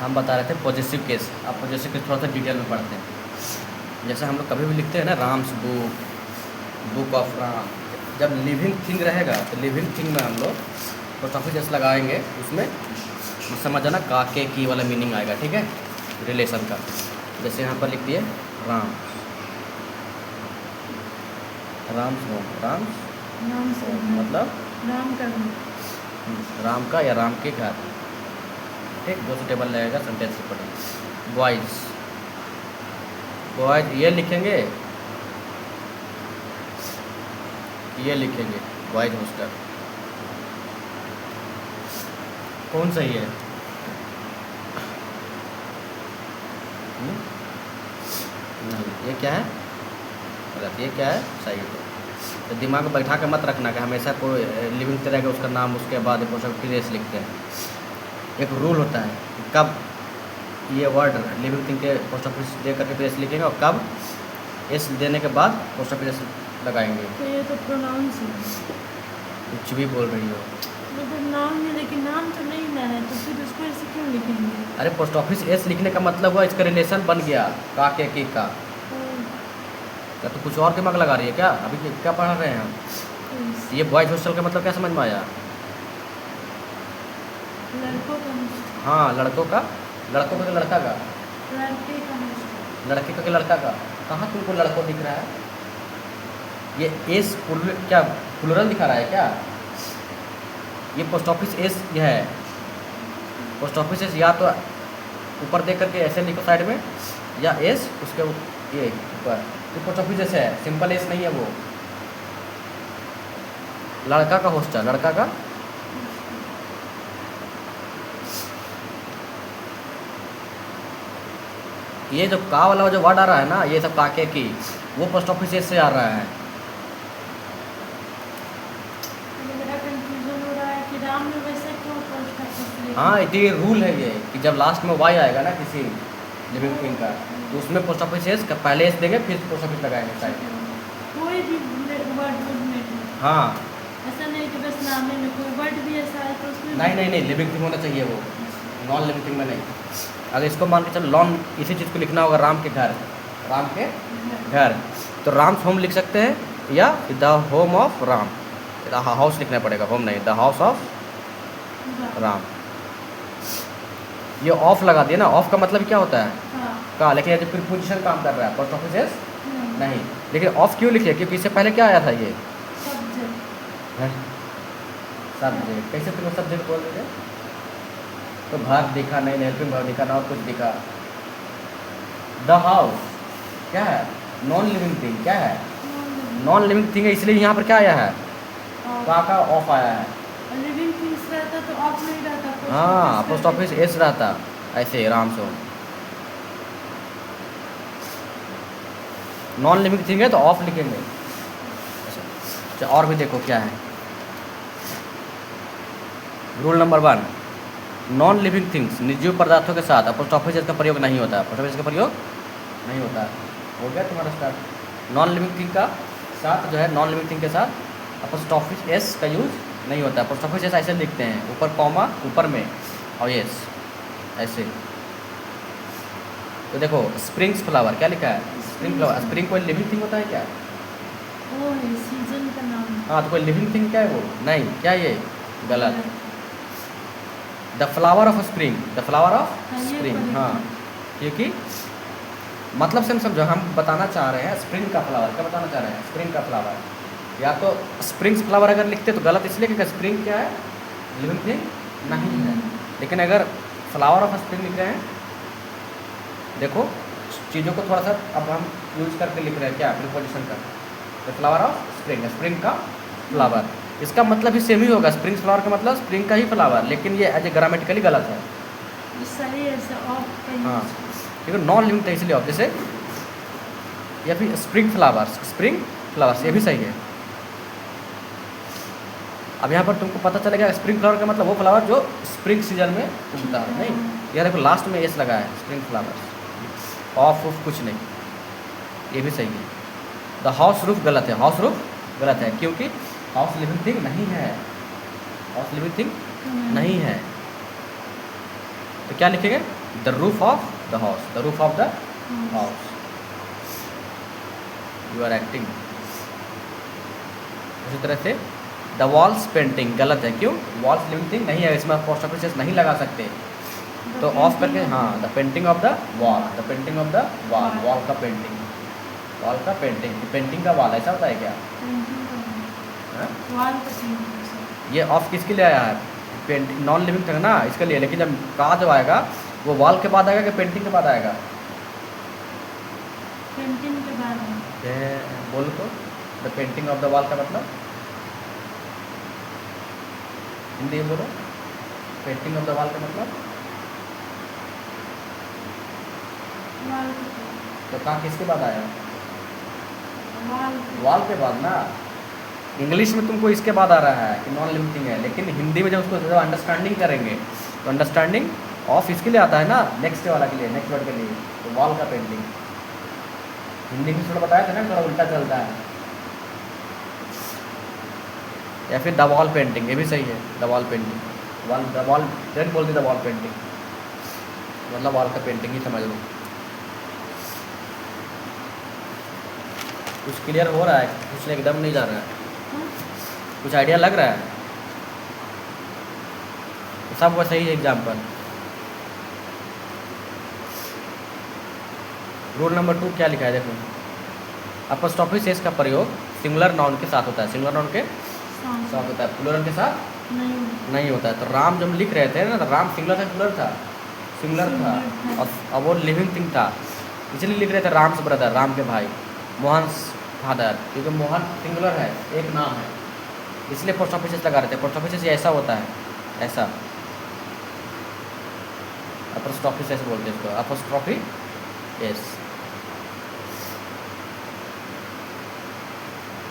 हम बता रहे थे पॉजिटिव केस। अब पॉजिटिव केस थोड़ा सा डिटेल में पढ़ते हैं। जैसे हम लोग कभी भी लिखते हैं ना, Ram's book, book of Ram, जब लिविंग थिंग रहेगा तो लिविंग थिंग में हम लोग पोस्ट ऑफिस जैसे लगाएंगे, उसमें समझ आना का के की वाला मीनिंग आएगा, ठीक है, रिलेशन का। जैसे यहाँ पर लिख दिए राम, राम राम नाम से मतलब नाम का राम का या राम के घर, ठीक, दो टेबल लगेगा, सेंटेंस से पढ़ेंगे। बॉयज, बॉयज ये लिखेंगे, ये लिखेंगे बॉयज हॉस्टल। कौन सही है? नहीं, ये क्या है? गलत। ये क्या है? सही है। तो दिमाग में बैठा के मत रखना कि हमेशा कोई लिविंग तरह का उसका नाम, उसके बाद पोस्ट प्लेस लिखते हैं। एक रूल होता है कि कब ये वर्ड लिविंग थिंग के पोस्ट ऑफिस दे करके प्लेस लिखेंगे और कब एस देने के बाद पोस्ट ऑफिस लगाएंगे। तो ये तो प्रोनाउंस है। कुछ भी बोल रही हो। मतलब नाम है, लेकिन नाम तो नहीं ना है, तो फिर उसको ऐसे क्यों लिखेंगे? अरे पोस्ट ऑफिस एस लिखने का मतलब हुआ इसका रिलेशन बन गया का के की का। क्या तो कुछ और दिमाग लगा रही है क्या? अभी क्या पढ़ रहे हैं हम? ये बॉयज हॉस्टल का मतलब क्या समझ में आया? लड़कों का हॉस्टल। हाँ, लड़कों का, लड़कों का कि लड़का का? लड़के का हॉस्टल। लड़के का कि लड़का का? कहाँ तुमको लड़कों दिख रहा है? ये एस क्या प्लूरल दिखा रहा है क्या? ये पोस्ट ऑफिस एस यह है, पोस्ट ऑफिस एस या तो ऊपर देख करके ऐसे लिखो साइड में, या एस उसके ये ऊपर। ये पोस्ट ऑफिस जैसे है, सिंपल एस नहीं है वो। लड़का का हॉस्टल, लड़का का ये जो का वाला जो वर्ड आ रहा है ना, ये सब काके की, वो पोस्ट ऑफिस एस से आ रहा है। मेरा कंफ्यूजन हो रहा है कि राम में वैसे क्यों पोस्ट ऑफिस? हाँ, ये रूल है ये कि जब लास्ट में वाई आएगा ना किसी लिविंग थिंग का, तो उसमें पोस्ट ऑफिस एस का पहले एस देंगे, फिर पोस्ट ऑफिस लगाएंगे साइड में। कोई भी वर्ड में हाँ, ऐसा नहीं कि बस नामे में कोई वर्ड भी ऐसा है तो उसमें नहीं नहीं नहीं, लिविंग थिंग होना चाहिए वो, नॉन लिविंग थिंग में नहीं। अगर इसको मान के चलो लॉन, इसी चीज़ को लिखना होगा, राम के घर, राम के घर, तो राम्स होम लिख सकते हैं, या the home of Ram, house लिखना पड़ेगा, होम नहीं, द हाउस ऑफ राम। ये ऑफ लगा दिया ना, ऑफ का मतलब क्या होता है? हाँ, का, लेकिन ये प्रीपोजिशन काम कर रहा है, पोस्ट ऑफिस एस नहीं, नहीं। लेकिन ऑफ क्यों लिखे? क्योंकि इससे पहले क्या आया था ये सब्जेक्ट। सब्जेक्ट। कैसे तुम सब्जेक्ट बोल रहे थे? तो भाग दिखा नहीं, हेल्पिंग भाग दिखा ना, और कुछ दिखा। द हाउस क्या है? Non living thing. क्या है? नॉन लिविंग थिंग है, इसलिए यहाँ पर क्या आया है? का ऑफ आया है। लिविंग थिंग्स रहता तो ऑफ नहीं रहता। हाँ, पोस्ट ऑफिस एस रहता, ऐसे राम से। नॉन लिविंग थिंग है तो ऑफ लिखेंगे। अच्छा, और भी देखो क्या है। Rule number 1, non living things निर्जीव पदार्थों के साथ पोस्ट ऑफिस एस का प्रयोग नहीं होता है। पोस्ट ऑफिस का प्रयोग नहीं होता। हो गया तुम्हारा स्टार्ट। नॉन लिविंग थिंग का साथ जो है, नॉन लिविंग थिंग के साथ पोस्ट ऑफिस एस का यूज नहीं होता है। पोस्ट ऑफिस एस ऐसे लिखते हैं, ऊपर कॉमा ऊपर में और एस ऐसे। तो देखो स्प्रिंग्स फ्लावर क्या लिखा है? Spring flower. स्प्रिंग कोई लिविंग थिंग होता है क्या? वो है सीजन का नाम। हाँ, तो कोई लिविंग थिंग क्या है वो? नहीं। क्या ये? गलत। The flower of spring, the flower of spring. हाँ, क्योंकि मतलब से हम समझो, हम बताना चाह रहे हैं स्प्रिंग का फ्लावर। क्या बताना चाह रहे हैं? स्प्रिंग का फ्लावर। या तो स्प्रिंग्स फ्लावर अगर लिखते तो गलत, इसलिए क्योंकि स्प्रिंग क्या है? लिविंग थिंग नहीं है। लेकिन अगर फ्लावर ऑफ स्प्रिंग लिख रहे हैं, देखो चीज़ों को थोड़ा सा अब हम यूज करके लिख रहे हैं, क्या प्रीपोजिशन का। The flower of spring, spring का फ्लावर, इसका मतलब भी सेम ही होगा। स्प्रिंग फ्लावर का मतलब स्प्रिंग का ही फ्लावर, लेकिन ये एज ए ग्रामेटिकली गलत है। सही है, ऐसे ऑफ का हाँ, क्योंकि नॉन लिविंग था इसलिए ऑफ। जैसे या फिर स्प्रिंग फ्लावर्स, स्प्रिंग फ्लावर्स, ये भी सही है। अब यहाँ पर तुमको पता चलेगा स्प्रिंग फ्लावर का मतलब वो फ्लावर जो स्प्रिंग सीजन में उगता है। नहीं, यह देखो लास्ट में एस लगा है, स्प्रिंग फ्लावर्स। ऑफ ऑफ कुछ नहीं, ये भी सही है। द हाउस रूफ गलत है, हाउस रूफ गलत है, क्योंकि हाउस लिविंग थिंग नहीं है, हाउस लिविंग थिंग नहीं है। तो क्या लिखेंगे? The roof of the house, the roof of the house. You are acting. उसी तरह से द वॉल्स पेंटिंग गलत है, क्यों? वॉल्स लिविंग थिंग नहीं है, इसमें पोस्ट ऑफिस नहीं लगा सकते, तो ऑफ करके हाँ the painting of the wall, the painting of the wall, wall का पेंटिंग, वॉल का पेंटिंग, पेंटिंग का वॉल ऐसा होता है क्या? वॉल का पेंटिंग। ये ऑफ किसके लिए आया है? पेंटिंग नॉन लिविंग था ना, इसके लिए। लेकिन जब कहा जब आएगा वो वॉल के बाद आएगा कि पेंटिंग के बाद आएगा? पेंटिंग के बाद बोलो तो, the painting of the wall का मतलब हिंदी में बोलो, पेंटिंग ऑफ द वॉल का मतलब? वॉल तो कहाँ किसके बाद आया? वॉल वॉल के बाद ना। इंग्लिश में तुमको इसके बाद आ रहा है कि नॉन लिविंग थिंग है, लेकिन हिंदी में जब उसको जब अंडरस्टैंडिंग करेंगे तो अंडरस्टैंडिंग ऑफ इसके लिए आता है ना, नेक्स्ट वाला के लिए, नेक्स्ट वर्ड के लिए, तो वॉल का पेंटिंग। हिंदी में थोड़ा बताया था ना, थोड़ा उल्टा चलता है। या फिर द वॉल पेंटिंग, ये भी सही है, the wall painting, wall the wall direct बोल दी द वॉल पेंटिंग, मतलब वॉल का पेंटिंग ही समझ लो। कुछ क्लियर हो रहा है? कुछ एकदम नहीं जा रहा है? कुछ आइडिया लग रहा है? तो सब वैसे ही एग्जाम्पल। रूल नंबर 2 क्या लिखा है देखो, अपॉस्ट्रोफी एस का प्रयोग सिंगुलर नाउन के साथ होता है, सिंगुलर नाउन के साथ होता है, प्लूरल के साथ नहीं होता है। तो राम जब लिख रहे थे ना, तो राम सिंगुलर था प्लूरल था? सिंगुलर था। और अब वो लिविंग थिंग था, इसलिए लिख रहे थे राम से ब्रदर, राम के भाई, मोहन फादर, क्योंकि मोहन सिंगुलर है, एक नाम है, इसलिए पोस्ट ऑफिस लगा रहे थे। पोस्ट ऑफिस ऐसा होता है, ऐसा अपॉस्ट्रोफी ऐसे बोलते हैं इसको, अपॉस्ट्रोफी एस।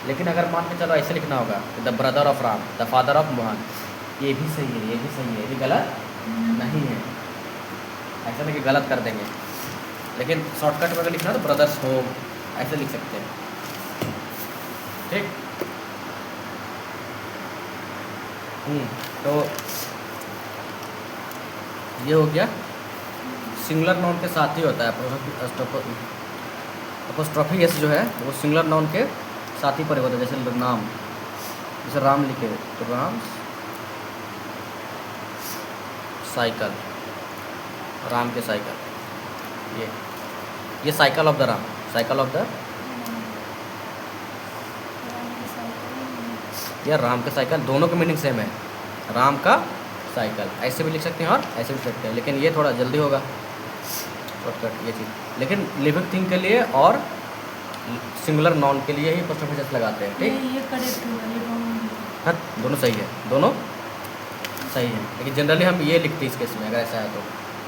लेकिन अगर मान के चलो ऐसे लिखना होगा, the brother of Ram, the father of Mohan, ये भी सही है, ये भी सही है, ये भी गलत नहीं है। ऐसा नहीं कि गलत कर देंगे, लेकिन शॉर्टकट में अगर लिखना है तो ब्रदर्स होम ऐसे लिख सकते हैं, ठीक। तो ये हो गया, सिंगुलर नाउन के साथ ही होता है अपॉस्ट्रोफी एस जो है वो सिंगुलर नाउन के साथ ही प्रयोग होता है। जैसे नाम, जैसे राम लिखे तो राम साइकिल, राम के साइकिल, ये cycle of the Ram, cycle of the, यार राम का साइकिल, दोनों का मीनिंग सेम है, राम का साइकिल ऐसे भी लिख सकते हैं और ऐसे भी लिख सकते हैं, लेकिन ये थोड़ा जल्दी होगा शॉर्टकट ये चीज़। लेकिन लिविंग थिंग के लिए और सिंगुलर नाउन के लिए ही पोस्ट ऑफिस लगाते हैं, ठीक। ये करेक्ट हुआ, ये हाँ दोनों सही है, दोनों सही है, लेकिन जनरली हम ये लिखते हैं इस केस में, अगर ऐसा है तो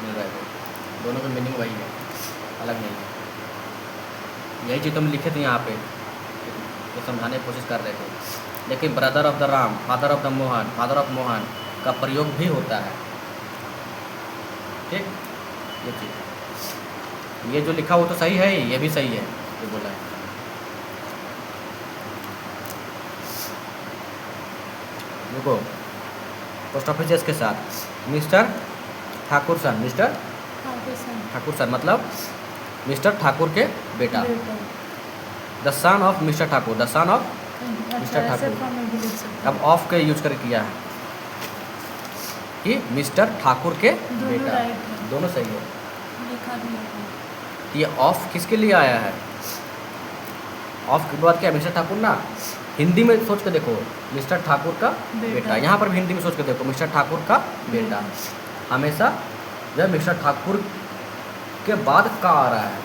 मिल रहा है तो दोनों का मीनिंग वही है, अलग नहीं है। यही चीज़ हम लिखे थे यहाँ पे, तो समझाने की कोशिश कर रहे थे। लेकिन brother of the Ram, father of the Mohan, father of Mohan का प्रयोग भी होता है, ठीक। ये चीज़, ये जो लिखा वो तो सही है, ये भी सही है जो बोला है। देखो पोस्ट ऑफिस के साथ मिस्टर ठाकुर सन, मिस्टर ठाकुर सन मतलब मिस्टर ठाकुर के बेटा, the son of mister Thakur, the son of mister Thakur. अब ऑफ के यूज करके किया है कि मिस्टर ठाकुर के बेटा, दोनों सही है। ये ऑफ किसके लिए आया है? ऑफ के बाद क्या, मिस्टर ठाकुर ना, हिंदी में सोच के देखो, मिस्टर ठाकुर का बेटा, यहाँ पर भी हिंदी में सोच के देखो, मिस्टर ठाकुर का बेटा, हमेशा जब मिस्टर ठाकुर के बाद का आ रहा है,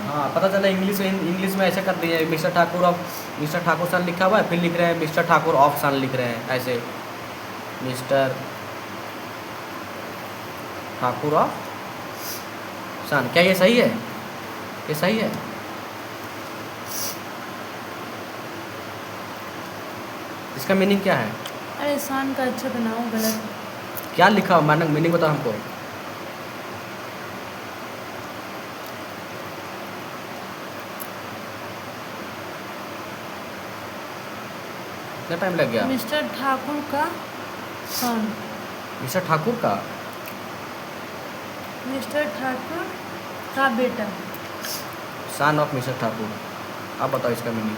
हाँ पता चला इंग्लिश में ऐसे कर दिए, mister Thakur of, mister Thakur son लिखा हुआ है, फिर लिख रहे हैं मिस्टर ठाकुर ऑफ सन लिख रहे हैं, ऐसे मिस्टर ठाकुर ऑफ सन। क्या ये सही है? ये सही है? इसका मीनिंग क्या है? अरे सन का अच्छा बनाओ, गलत क्या लिखा हो, मीनिंग बताओ हमको। कितना टाइम लग गया? मिस्टर ठाकुर का सन, मिस्टर ठाकुर का मिस्टर ठाकुर का बेटा। Son of mister Thakur. आप बताओ इसका मीनिंग।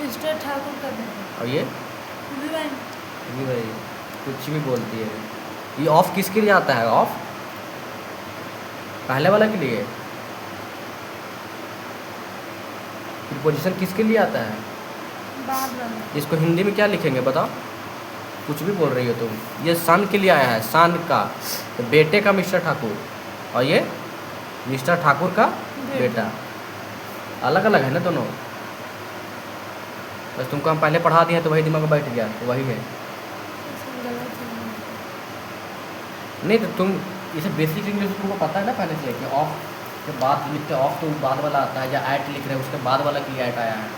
मिस्टर ठाकुर का बेटा। और ये विवाह। भी भाई कुछ भी बोलती है। ये ऑफ किसके लिए आता है? ऑफ पहले वाला के लिए। प्रीपोजिशन किसके लिए आता है? बाद वाला। इसको हिंदी में क्या लिखेंगे बताओ? कुछ भी बोल रही हो तुम। ये सन के लिए आया है, सन का, तो बेटे का मिस्टर ठाकुर, और ये मिस्टर ठाकुर का बेटा। अलग अलग है ना दोनों। बस तुमको हम पहले पढ़ा दिए हैं तो वही दिमाग में बैठ गया, तो वही है। इसमें गलत है। नहीं तो तुम इसे बेसिक इंग्लिश तुमको पता है ना पहले से, कि ऑफ के बाद लिखते ऑफ तो बाद वाला आता है, या ऐट लिख रहे हैं उसके बाद वाला के लिए ऐट आया है।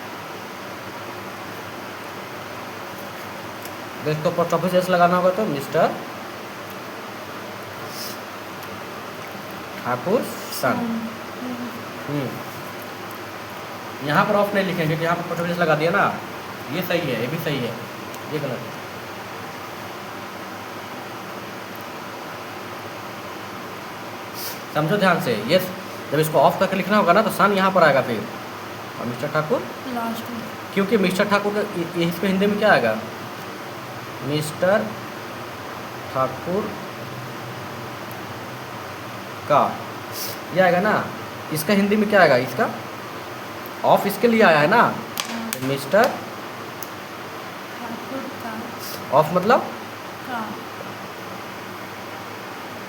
देख तो पोस्ट ऑफिस एस लगाना होगा तो मिस्टर ठाकुर सन। यहाँ पर ऑफ नहीं लिखेंगे क्योंकि यहाँ पर पोस्ट ऑफिस लगा दिया ना। ये सही है, ये भी सही है, ये गलत है। समझो ध्यान से। ये जब इसको ऑफ करके लिखना होगा ना तो सन यहाँ पर आएगा फिर, और मिस्टर ठाकुर लास्ट में। क्योंकि मिस्टर ठाकुर का इसको हिंदी में क्या आएगा? मिस्टर ठाकुर का, ये आएगा ना। इसका हिंदी में क्या आएगा? इसका ऑफ इसके लिए आया है ना, तो मिस्टर ठाकुर का। ऑफ मतलब का।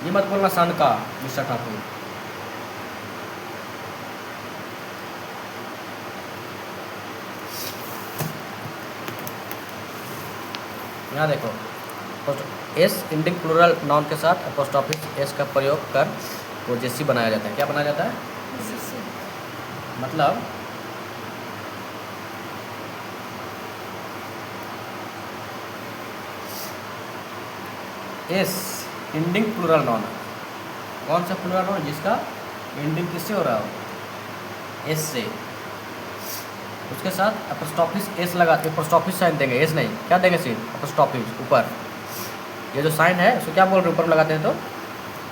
ये मत बोलना सन का मिस्टर ठाकुर। यहाँ देखो, एस इंडिंग प्लूरल नाउन के साथ अपोस्ट्रोफी एस का प्रयोग कर पोजेसिव बनाया जाता है। क्या बनाया जाता है? इससे। मतलब एस इंडिंग प्लूरल नाउन। कौन सा प्लूरल नाउन? जिसका इंडिंग किससे हो रहा हो? एस से। उसके साथ अपोस्ट्रोफिस एस लगा के अपोस्ट्रोफिस साइन देंगे, एस नहीं, क्या देंगे? सिर्फ अपोस्ट्रोफिस ऊपर। ये जो साइन है उसको क्या बोल रहे हैं? ऊपर में लगाते हैं तो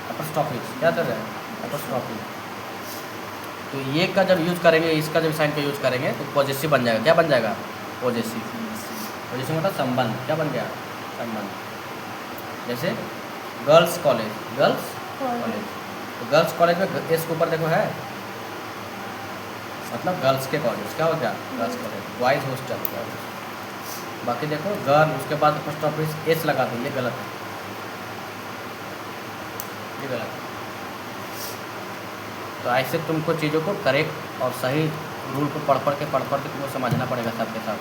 अपोस्ट्रोफिस। क्या कर रहे हैं? अपोस्ट्रोफिस। तो ये का जब यूज करेंगे, इसका जब साइन का यूज करेंगे तो पॉजिटिव बन जाएगा। क्या बन जाएगा? पॉजिटिव। पॉजिटिव मतलब संबंध। क्या बन गया? संबंध। जैसे गर्ल्स कॉलेज, गर्ल्स कॉलेज, तो गर्ल्स कॉलेज में एस के ऊपर देखो है, मतलब गर्ल्स के कॉलेज। क्या हो गया? Girls college. Boys hostel. बाकी देखो गर्ल, उसके बाद अपोस्ट्रोफिस एस लगा दो, ये गलत है, ये गलत है। तो ऐसे तुमको चीज़ों को करेक्ट और सही रूल को पढ़ के तुमको समझना पड़ेगा सबके साथ।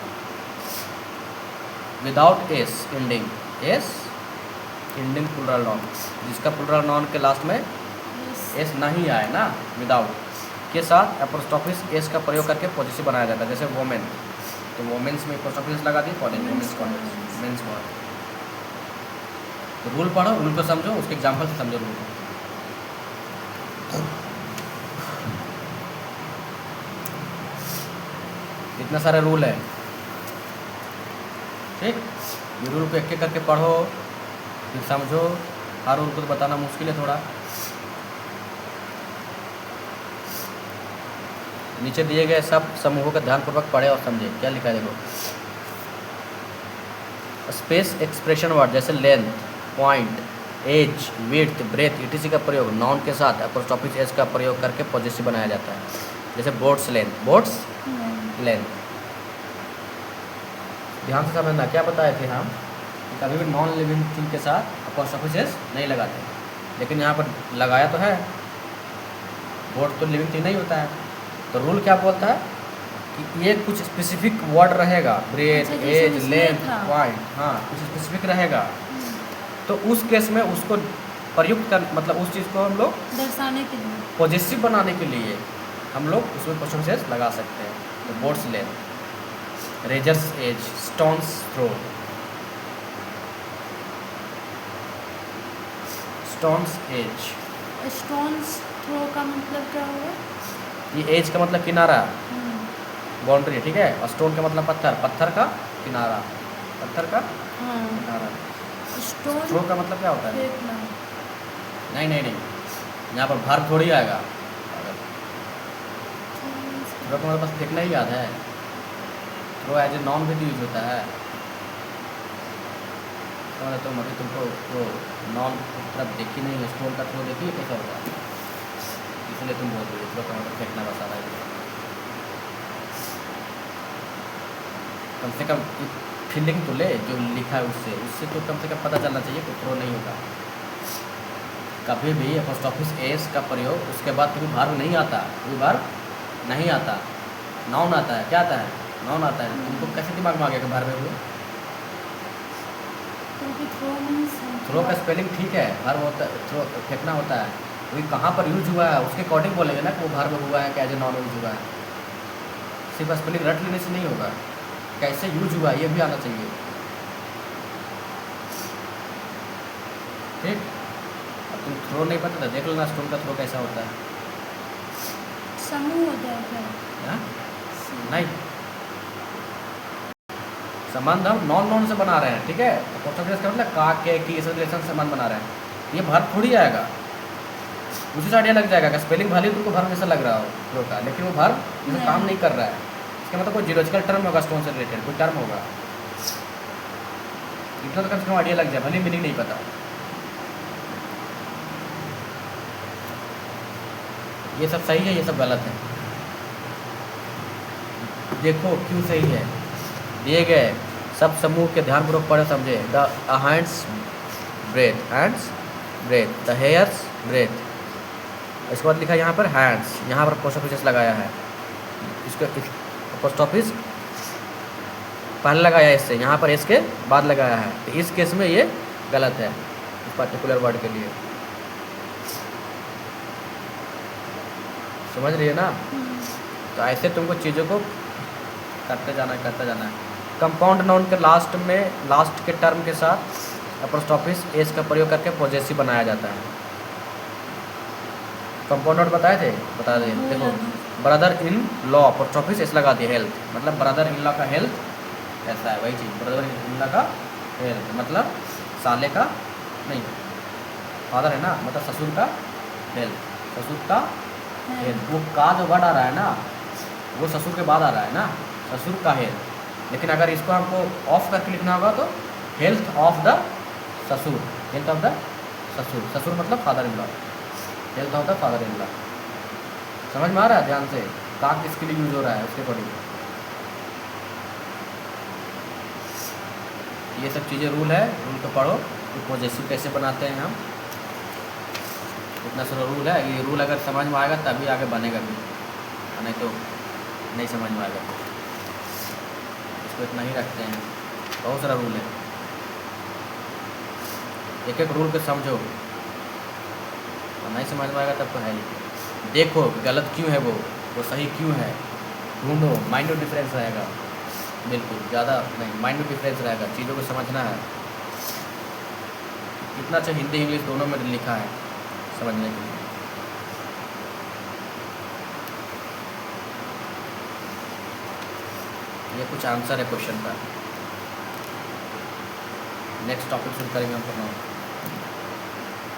Without S ending, S ending plural noun, जिसका प्लूरल नाउन के लास्ट में एस नहीं आए ना, विदाउट के साथ अपोस्ट्रोफिस एस का प्रयोग करके पॉजिटिव बनाया जाता है। जैसे वोमेन, तो वोमेन्स में अपोस्ट्रोफिस लगा दी, college, women's college, men's college. तो रूल पढ़ो, रूल को समझो, उसके एग्जाम्पल से समझो रूल को। इतना सारे रूल है, ठीक। ये रूल को एक एक करके पढ़ो, फिर समझो। हर रूल को तो बताना मुश्किल है थोड़ा। नीचे दिए गए सब समूहों का ध्यानपूर्वक पढ़े और समझे। क्या लिखा है देखो। स्पेस एक्सप्रेशन वर्ड जैसे length, point, edge, width, breadth, etc का प्रयोग नाउन के साथ अपोस्ट्रोफिस एस का प्रयोग करके पॉजिटिव बनाया जाता है। जैसे बोट्स लेंथ, बोट्स लेंथ। ध्यान से समझना, क्या बताए थे हम कि कभी भी नॉन लिविंग थिंग के साथ अपोस्ट्रोफिस एस नहीं लगाते, लेकिन यहाँ पर लगाया तो है। बोट तो लिविंग थिंग नहीं होता है, तो रूल क्या बोलता है कि ये कुछ स्पेसिफिक वर्ड रहेगा, ब्रेथ, एज, लेंथ, पॉइंट, हाँ कुछ स्पेसिफिक रहेगा। तो उस केस में उसको प्रयुक्त कर, मतलब उस चीज़ को हम लोग दर्शाने के लिए, पॉजिटिव बनाने के लिए हम लोग उसमें अपोस्ट्रोफिस एस लगा सकते हैं। तो boat's length, razor's edge, stone's throw, stone's edge. Stone's throw का मतलब क्या हुआ? ये एज का मतलब किनारा, बाउंड्री है, ठीक है। और स्टोन का मतलब पत्थर, पत्थर का किनारा, पत्थर का हाँ किनारा। स्टोन थ्रो का मतलब क्या होता है? फेंकना। नहीं नहीं नहीं, यहाँ पर भार थोड़ी आएगा। थ्रो का मतलब बस फेंकना ही याद है। थ्रो एज ए नॉन भी तो यूज होता है। तो अभी तुमको वो नॉन तरफ देखी नहीं है, स्टोन का थ्रो देखिए कैसा होता है, इसलिए तुम बोल रही हो थ्रो का मतलब फेंकना बस आ रहा है। कम से कम फीलिंग तो ले जो लिखा है उससे, उससे तो कम से कम पता चलना चाहिए कि थ्रो नहीं होगा। कभी भी एपोस्ट्रोफिस एस का प्रयोग उसके बाद कभी वर्ब नहीं आता, कभी वर्ब नहीं आता, नाउन आता है। क्या आता है? नाउन आता है। तुमको कैसे दिमाग में आ गया कि वर्ब हुए? क्योंकि थ्रो मीन्स थ्रो का स्पेलिंग ठीक है, वर्ब होता है, थ्रो फेंकना होता है। वही कहाँ पर यूज हुआ है उसके अकॉर्डिंग बोलेंगे ना कि वो वर्ब हुआ है, क्या एज ए नॉन यूज हुआ है। सिर्फ स्पेलिंग रट लेने से नहीं होगा, कैसे यूज हुआ है ये भी आना चाहिए, ठीक। अब तुम थ्रो नहीं पता था, देख लेना स्टोन का थ्रो कैसा होता है। समूह होता है क्या? हाँ? नहीं, संबंध हम नॉन नॉन से बना रहे हैं, ठीक है। अपोस्ट्रोफी का मतलब का, के, की, इस रिलेशन संबंध बना रहे हैं। ये वर्ब थोड़ी आएगा, उसी से आइडिया लग जाएगा कि स्पेलिंग भले तुमको वर्ब जैसा लग रहा हो थ्रो का, लेकिन वो वर्ब जैसे काम नहीं कर रहा है। इसका मतलब कोई जियोलॉजिकल टर्म होगा, स्टोन से रिलेटेड कोई टर्म होगा। इतना तो कम से कम आइडिया लग जाए, भले मीनिंग नहीं पता। ये सब सही है, ये सब गलत है। देखो क्यों सही है। दिए गए सब समूह के ध्यानपूर्वक पढ़े समझे। The hand's breadth, hand's breadth, the hair's breadth. इसके बाद लिखा है यहाँ पर हैंड्स, यहाँ पर पोस्ट ऑफिस लगाया है, इसको पोस्ट ऑफिस पहले लगाया है इससे, यहाँ पर इसके बाद लगाया है। तो इस केस में ये गलत है इस पर्टिकुलर वर्ड के लिए। समझ रही है ना? तो ऐसे तुमको चीज़ों को करते जाना है, करते जाना है। कंपाउंड नाउन के लास्ट में, लास्ट के टर्म के साथ अपोस्ट्रोफिस एस का प्रयोग करके पॉजेसिव बनाया जाता है। कंपाउंड नाउन बताए थे, बता दें। देखो ब्रदर इन लॉ, अपोस्ट्रोफिस एस लगा दिए, हेल्थ मतलब ब्रदर इन लॉ का हेल्थ ऐसा है, वही चीज़ ब्रदर इन लॉ का हेल्थ मतलब साले का नहीं, फादर है ना, मतलब ससुर का हेल्थ, ससुर का हेल्थ। वो का जो वर्ड आ रहा है ना, वो ससुर के बाद आ रहा है ना, ससुर का हेल्थ। लेकिन अगर इसको हमको ऑफ करके लिखना होगा तो हेल्थ ऑफ द ससुर, हेल्थ ऑफ द ससुर, ससुर मतलब father in law, health of the father in law. समझ में आ रहा है? ध्यान से का किसके लिए यूज हो रहा है उसके अकॉर्डिंग। ये सब चीज़ें रूल है, रूल को पढ़ो कि पॉजेसिव कैसे बनाते हैं हम। इतना सारा रूल है, ये रूल अगर समझ में आएगा तभी आगे बनेगा भी, नहीं तो नहीं समझ में आएगा। इसको इतना ही रखते हैं, बहुत सारा रूल है, एक एक रूल को समझो, और नहीं समझ में आएगा तब तो है ही। देखो गलत क्यों है, वो सही क्यों है, ढूंढो। माइन्यूट डिफरेंस रहेगा, बिल्कुल ज़्यादा नहीं, माइन्यूट डिफरेंस रहेगा, चीज़ों को समझना है। इतना अच्छा हिंदी इंग्लिश दोनों में लिखा है समझने के लिए। ये कुछ आंसर है क्वेश्चन का। नेक्स्ट टॉपिक शुरू करेंगे हम पढ़ना।